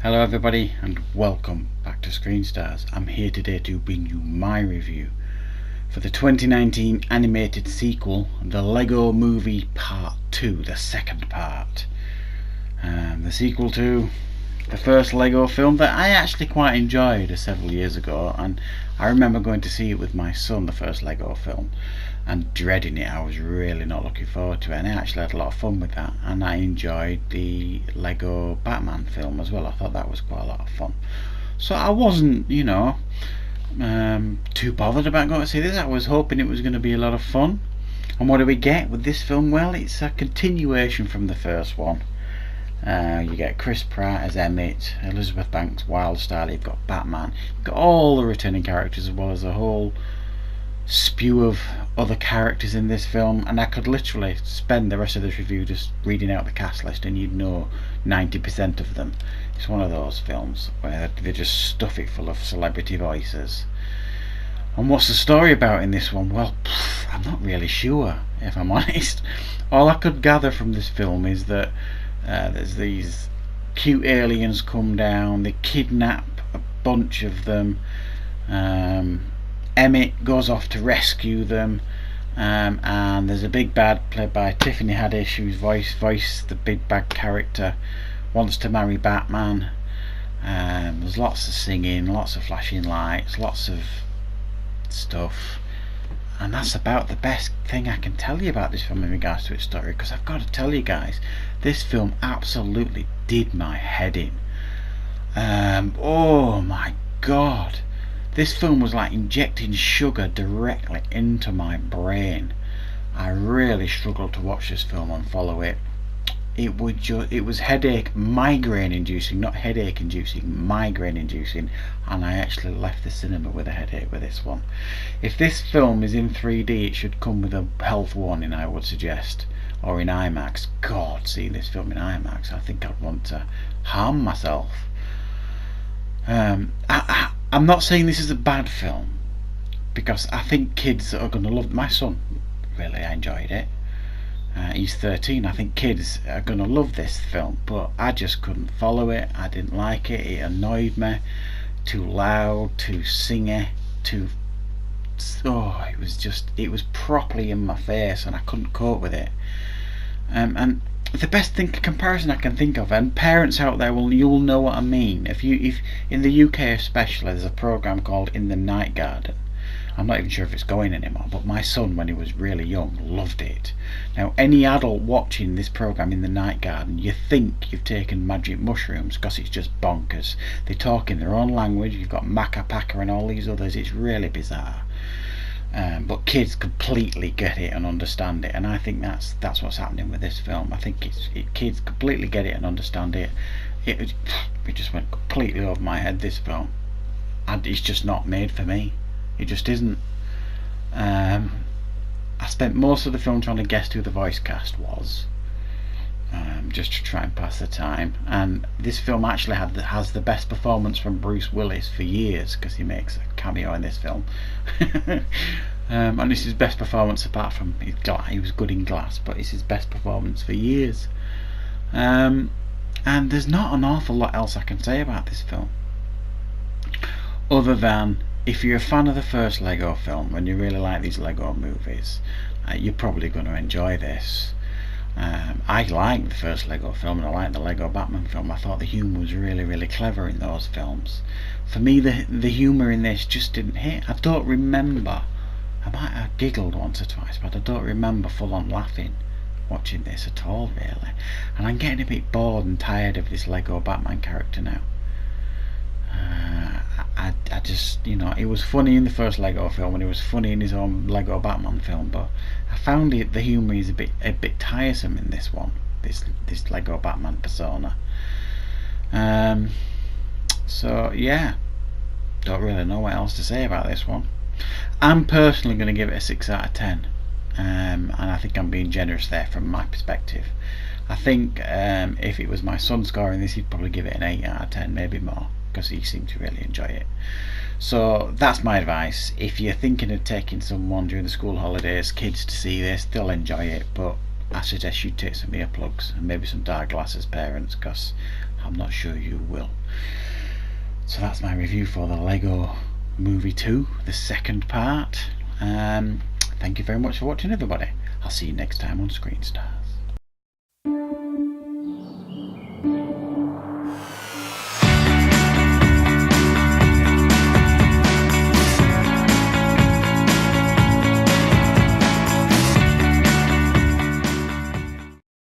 Hello everybody and welcome back to Screen Stars. I'm here today to bring you my review for the 2019 animated sequel, The Lego Movie Part 2, the second part. The sequel to the first Lego film that I actually quite enjoyed several years ago, and I remember going to see it with my son, the first Lego film, and dreading it. I was really not looking forward to it, and I actually had a lot of fun with that, and I enjoyed the Lego Batman film as well. I thought that was quite a lot of fun, so I wasn't too bothered about going to see this. I was hoping it was going to be a lot of fun. And what do we get with this film? Well, it's a continuation from the first one. You get Chris Pratt as Emmett, Elizabeth Banks Wildstar, you've got Batman, you've got all the returning characters as well as a whole spew of other characters in this film, and I could literally spend the rest of this review just reading out the cast list and you'd know 90% of them. It's one of those films where they just stuff it full of celebrity voices. And what's the story about in this one? Well, I'm not really sure, if I'm honest. All I could gather from this film is that there's these cute aliens come down, they kidnap a bunch of them, Emmett goes off to rescue them, and there's a big bad played by Tiffany Haddish, whose voice the big bad character, wants to marry Batman. There's lots of singing, lots of flashing lights, lots of stuff, and that's about the best thing I can tell you about this film in regards to its story, because I've got to tell you guys, this film absolutely did my head in. Oh my god, this film was like injecting sugar directly into my brain. I really struggled to watch this film and follow it. It was headache, migraine inducing, not headache inducing, migraine inducing, and I actually left the cinema with a headache with this one. If this film is in 3D, it should come with a health warning, I would suggest, or in IMAX. God, seeing this film in IMAX, I think I'd want to harm myself. I'm not saying this is a bad film, because I think kids are going to love it. My son really enjoyed it. He's 13. I think kids are going to love this film, but I just couldn't follow it. I didn't like it. It annoyed me. Too loud, too singy, it was properly in my face, and I couldn't cope with it. And the best comparison I can think of, and parents out there you'll know what I mean. If in the UK especially, there's a program called In the Night Garden. I'm not even sure if it's going anymore, but my son, when he was really young, loved it. Now, any adult watching this program In the Night Garden, you think you've taken magic mushrooms, because it's just bonkers. They talk in their own language. You've got Maka Paka and all these others. It's really bizarre. But kids completely get it and understand it, and I think that's what's happening with this film. I think kids completely get it and understand it. It just went completely over my head, this film, and it's just not made for me. It just isn't. I spent most of the film trying to guess who the voice cast was, just to try and pass the time. And this film actually has the best performance from Bruce Willis for years, because he makes a cameo in this film. And it's his best performance apart from he was good in Glass, but it's his best performance for years. And there's not an awful lot else I can say about this film, other than if you're a fan of the first Lego film and you really like these Lego movies, you're probably going to enjoy this. I liked the first Lego film, and I liked the Lego Batman film. I thought the humour was really, really clever in those films. For me, the humour in this just didn't hit. I don't remember. I might have giggled once or twice, but I don't remember full on laughing watching this at all, really. And I'm getting a bit bored and tired of this Lego Batman character now. I just, it was funny in the first Lego film, and it was funny in his own Lego Batman film, but I found the humour is a bit tiresome in this one, this Lego Batman persona. So yeah, don't really know what else to say about this one. I'm personally going to give it a 6 out of 10, and I think I'm being generous there from my perspective. I think if it was my son scoring this, he'd probably give it an 8 out of 10, maybe more, because he seemed to really enjoy it. So that's my advice. If you're thinking of taking someone during the school holidays, kids, to see this, they'll enjoy it, but I suggest you take some earplugs and maybe some dark glasses, parents, because I'm not sure you will. So that's my review for the Lego Movie 2, the second part. Thank you very much for watching, everybody. I'll see you next time on Screen Star.